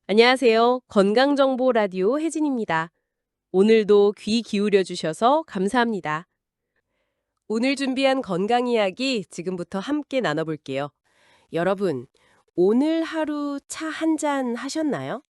안녕하세요. 건강정보 라디오 혜진입니다. 오늘도 귀 기울여 주셔서 감사합니다. 오늘 준비한 건강 이야기 지금부터 함께 나눠볼게요. 여러분, 오늘 하루 차 한 잔 하셨나요?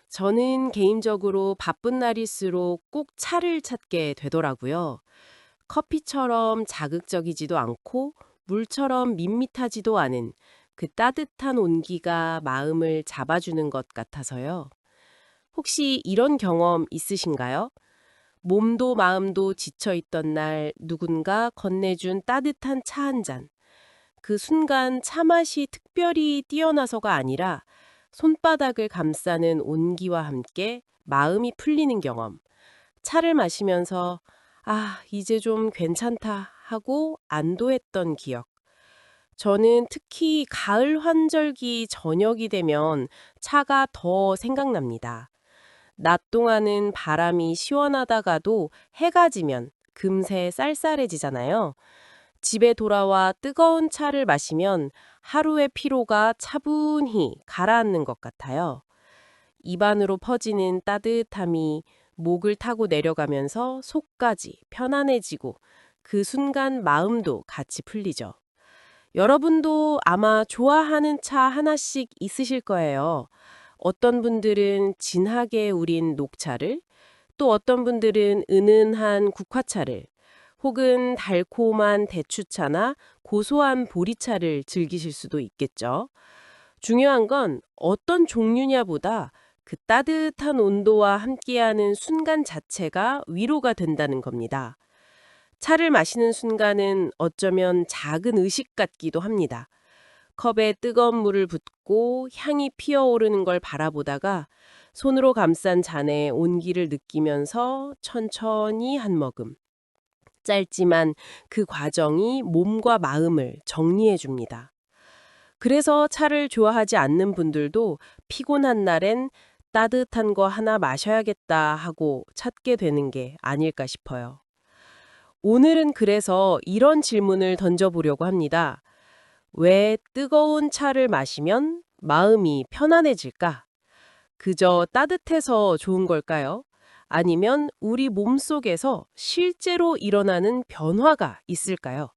저는 개인적으로 바쁜 날일수록 꼭 차를 찾게 되더라고요. 커피처럼 자극적이지도 않고 물처럼 밋밋하지도 않은 그 따뜻한 온기가 마음을 잡아주는 것 같아서요. 혹시 이런 경험 있으신가요? 몸도 마음도 지쳐있던 날 누군가 건네준 따뜻한 차 한 잔. 그 순간 차 맛이 특별히 뛰어나서가 아니라 손바닥을 감싸는 온기와 함께 마음이 풀리는 경험. 차를 마시면서 아, 이제 좀 괜찮다 하고 안도했던 기억. 저는 특히 가을 환절기 저녁이 되면 차가 더 생각납니다. 낮 동안은 바람이 시원하다가도 해가 지면 금세 쌀쌀해지잖아요. 집에 돌아와 뜨거운 차를 마시면 하루의 피로가 차분히 가라앉는 것 같아요. 입안으로 퍼지는 따뜻함이 목을 타고 내려가면서 속까지 편안해지고 그 순간 마음도 같이 풀리죠. 여러분도 아마 좋아하는 차 하나씩 있으실 거예요. 어떤 분들은 진하게 우린 녹차를, 또 어떤 분들은 은은한 국화차를, 혹은 달콤한 대추차나 고소한 보리차를 즐기실 수도 있겠죠. 중요한 건 어떤 종류냐보다 그 따뜻한 온도와 함께하는 순간 자체가 위로가 된다는 겁니다. 차를 마시는 순간은 어쩌면 작은 의식 같기도 합니다. 컵에 뜨거운 물을 붓고 향이 피어오르는 걸 바라보다가 손으로 감싼 잔의 온기를 느끼면서 천천히 한 모금. 짧지만 그 과정이 몸과 마음을 정리해 줍니다. 그래서 차를 좋아하지 않는 분들도 피곤한 날엔 따뜻한 거 하나 마셔야겠다 하고 찾게 되는 게 아닐까 싶어요. 오늘은 그래서 이런 질문을 던져보려고 합니다. 왜 뜨거운 차를 마시면 마음이 편안해질까? 그저 따뜻해서 좋은 걸까요? 아니면 우리 몸속에서 실제로 일어나는 변화가 있을까요?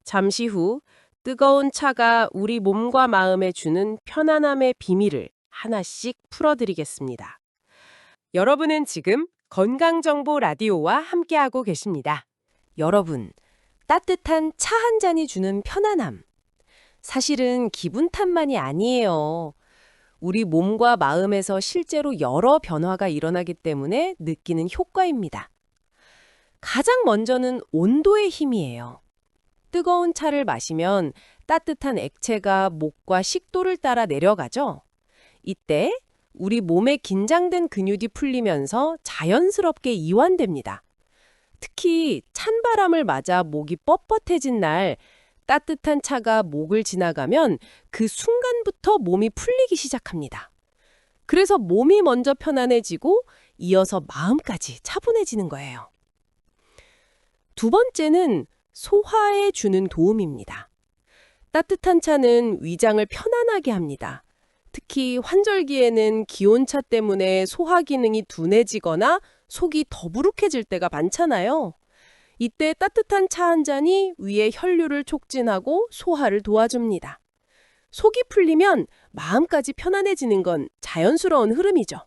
잠시 후 뜨거운 차가 우리 몸과 마음에 주는 편안함의 비밀을 하나씩 풀어드리겠습니다. 여러분은 지금 건강정보 라디오와 함께하고 계십니다. 여러분, 따뜻한 차 한 잔이 주는 편안함. 사실은 기분 탓만이 아니에요. 우리 몸과 마음에서 실제로 여러 변화가 일어나기 때문에 느끼는 효과입니다. 가장 먼저는 온도의 힘이에요. 뜨거운 차를 마시면 따뜻한 액체가 목과 식도를 따라 내려가죠. 이때 우리 몸에 긴장된 근육이 풀리면서 자연스럽게 이완됩니다. 특히 찬바람을 맞아 목이 뻣뻣해진 날 따뜻한 차가 목을 지나가면 그 순간부터 몸이 풀리기 시작합니다. 그래서 몸이 먼저 편안해지고 이어서 마음까지 차분해지는 거예요. 두 번째는 소화에 주는 도움입니다. 따뜻한 차는 위장을 편안하게 합니다. 특히 환절기에는 기온차 때문에 소화 기능이 둔해지거나 속이 더부룩해질 때가 많잖아요. 이때 따뜻한 차 한 잔이 위의 혈류를 촉진하고 소화를 도와줍니다. 속이 풀리면 마음까지 편안해지는 건 자연스러운 흐름이죠.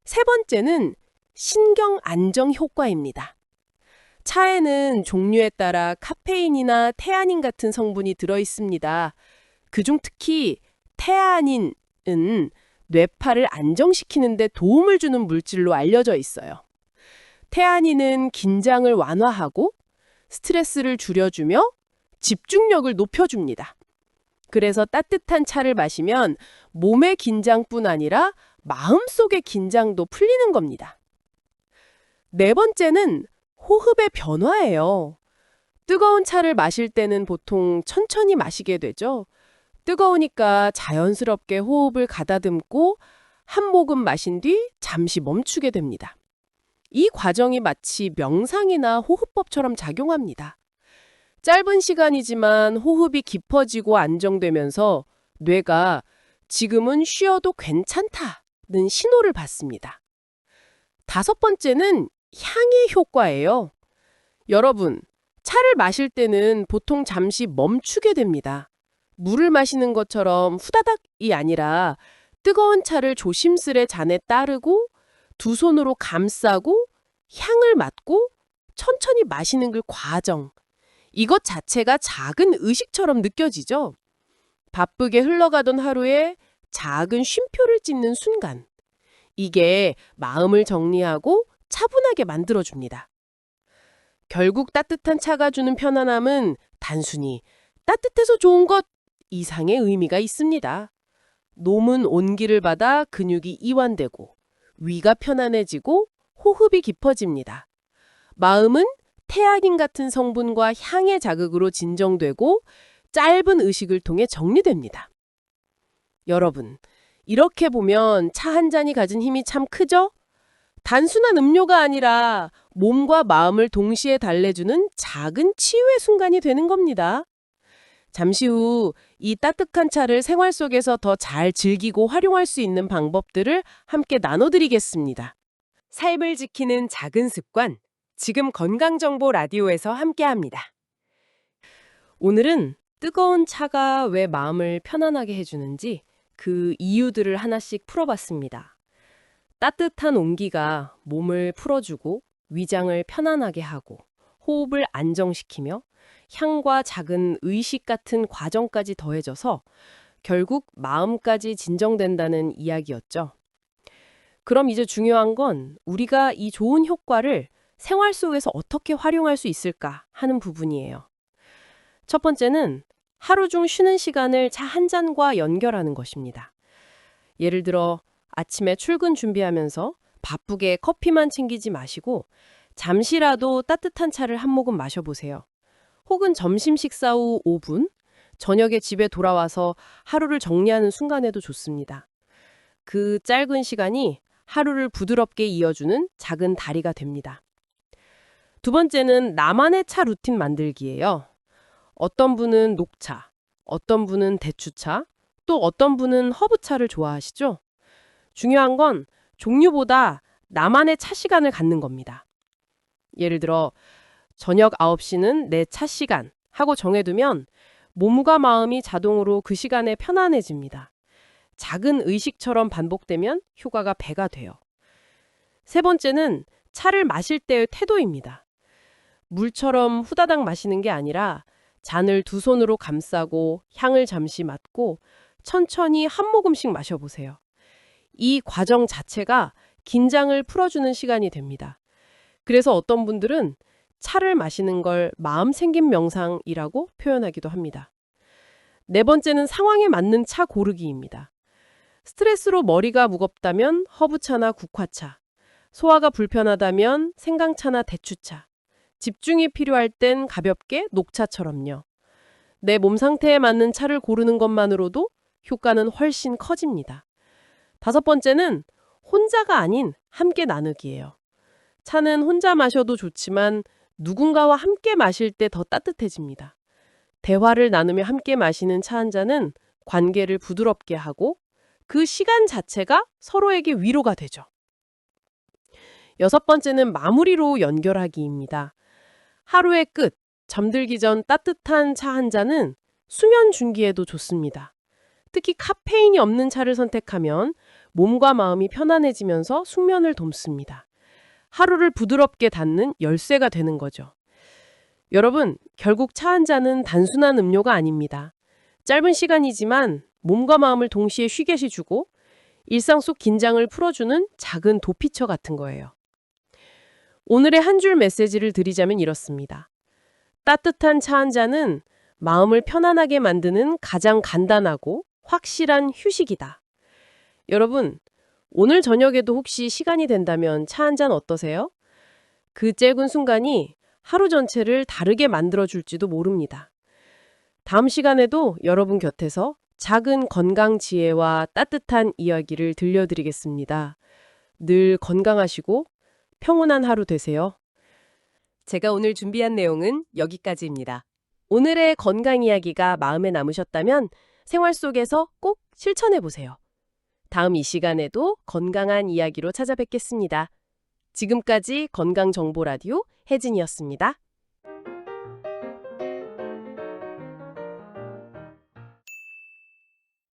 세 번째는 신경 안정 효과입니다. 차에는 종류에 따라 카페인이나 테아닌 같은 성분이 들어있습니다. 그중 특히 테아닌은 뇌파를 안정시키는 데 도움을 주는 물질로 알려져 있어요. 테아닌은 긴장을 완화하고 스트레스를 줄여주며 집중력을 높여줍니다. 그래서 따뜻한 차를 마시면 몸의 긴장뿐 아니라 마음속의 긴장도 풀리는 겁니다. 네 번째는 호흡의 변화예요. 뜨거운 차를 마실 때는 보통 천천히 마시게 되죠. 뜨거우니까 자연스럽게 호흡을 가다듬고 한 모금 마신 뒤 잠시 멈추게 됩니다. 이 과정이 마치 명상이나 호흡법처럼 작용합니다. 짧은 시간이지만 호흡이 깊어지고 안정되면서 뇌가 지금은 쉬어도 괜찮다는 신호를 받습니다. 다섯 번째는 향의 효과예요. 여러분, 차를 마실 때는 보통 잠시 멈추게 됩니다. 물을 마시는 것처럼 후다닥이 아니라 뜨거운 차를 조심스레 잔에 따르고 두 손으로 감싸고 향을 맡고 천천히 마시는 그 과정. 이것 자체가 작은 의식처럼 느껴지죠? 바쁘게 흘러가던 하루에 작은 쉼표를 찍는 순간. 이게 마음을 정리하고 차분하게 만들어줍니다. 결국 따뜻한 차가 주는 편안함은 단순히 따뜻해서 좋은 것 이상의 의미가 있습니다. 몸은 온기를 받아 근육이 이완되고 위가 편안해지고 호흡이 깊어집니다. 마음은 테아닌 같은 성분과 향의 자극으로 진정되고 짧은 의식을 통해 정리됩니다. 여러분, 이렇게 보면 차 한 잔이 가진 힘이 참 크죠? 단순한 음료가 아니라 몸과 마음을 동시에 달래주는 작은 치유의 순간이 되는 겁니다. 잠시 후 이 따뜻한 차를 생활 속에서 더 잘 즐기고 활용할 수 있는 방법들을 함께 나눠드리겠습니다. 삶을 지키는 작은 습관, 지금 건강정보 라디오에서 함께합니다. 오늘은 뜨거운 차가 왜 마음을 편안하게 해주는지 그 이유들을 하나씩 풀어봤습니다. 따뜻한 온기가 몸을 풀어주고 위장을 편안하게 하고 호흡을 안정시키며 향과 작은 의식 같은 과정까지 더해져서 결국 마음까지 진정된다는 이야기였죠. 그럼 이제 중요한 건 우리가 이 좋은 효과를 생활 속에서 어떻게 활용할 수 있을까 하는 부분이에요. 첫 번째는 하루 중 쉬는 시간을 차 한 잔과 연결하는 것입니다. 예를 들어 아침에 출근 준비하면서 바쁘게 커피만 챙기지 마시고 잠시라도 따뜻한 차를 한 모금 마셔보세요. 혹은 점심 식사 후 5분, 저녁에 집에 돌아와서 하루를 정리하는 순간에도 좋습니다. 그 짧은 시간이 하루를 부드럽게 이어주는 작은 다리가 됩니다. 두 번째는 나만의 차 루틴 만들기예요. 어떤 분은 녹차, 어떤 분은 대추차, 또 어떤 분은 허브차를 좋아하시죠? 중요한 건 종류보다 나만의 차 시간을 갖는 겁니다. 예를 들어 저녁 9시는 내 차 시간 하고 정해두면 몸과 마음이 자동으로 그 시간에 편안해집니다. 작은 의식처럼 반복되면 효과가 배가 돼요. 세 번째는 차를 마실 때의 태도입니다. 물처럼 후다닥 마시는 게 아니라 잔을 두 손으로 감싸고 향을 잠시 맡고 천천히 한 모금씩 마셔보세요. 이 과정 자체가 긴장을 풀어주는 시간이 됩니다. 그래서 어떤 분들은 차를 마시는 걸 마음 챙김 명상이라고 표현하기도 합니다. 네 번째는 상황에 맞는 차 고르기입니다. 스트레스로 머리가 무겁다면 허브차나 국화차, 소화가 불편하다면 생강차나 대추차, 집중이 필요할 땐 가볍게 녹차처럼요. 내 몸 상태에 맞는 차를 고르는 것만으로도 효과는 훨씬 커집니다. 다섯 번째는 혼자가 아닌 함께 나누기예요. 차는 혼자 마셔도 좋지만 누군가와 함께 마실 때 더 따뜻해집니다. 대화를 나누며 함께 마시는 차 한 잔은 관계를 부드럽게 하고 그 시간 자체가 서로에게 위로가 되죠. 여섯 번째는 마무리로 연결하기입니다. 하루의 끝, 잠들기 전 따뜻한 차 한 잔은 수면 준비에도 좋습니다. 특히 카페인이 없는 차를 선택하면 몸과 마음이 편안해지면서 숙면을 돕습니다. 하루를 부드럽게 닫는 열쇠가 되는 거죠. 여러분, 결국 차 한 잔은 단순한 음료가 아닙니다. 짧은 시간이지만 몸과 마음을 동시에 쉬게 해주고 일상 속 긴장을 풀어주는 작은 도피처 같은 거예요. 오늘의 한 줄 메시지를 드리자면 이렇습니다. 따뜻한 차 한 잔은 마음을 편안하게 만드는 가장 간단하고 확실한 휴식이다. 여러분, 오늘 저녁에도 혹시 시간이 된다면 차 한 잔 어떠세요? 그 짧은 순간이 하루 전체를 다르게 만들어줄지도 모릅니다. 다음 시간에도 여러분 곁에서 작은 건강 지혜와 따뜻한 이야기를 들려드리겠습니다. 늘 건강하시고 평온한 하루 되세요. 제가 오늘 준비한 내용은 여기까지입니다. 오늘의 건강 이야기가 마음에 남으셨다면 생활 속에서 꼭 실천해 보세요. 다음 이 시간에도 건강한 이야기로 찾아뵙겠습니다. 지금까지 건강정보 라디오 혜진이었습니다.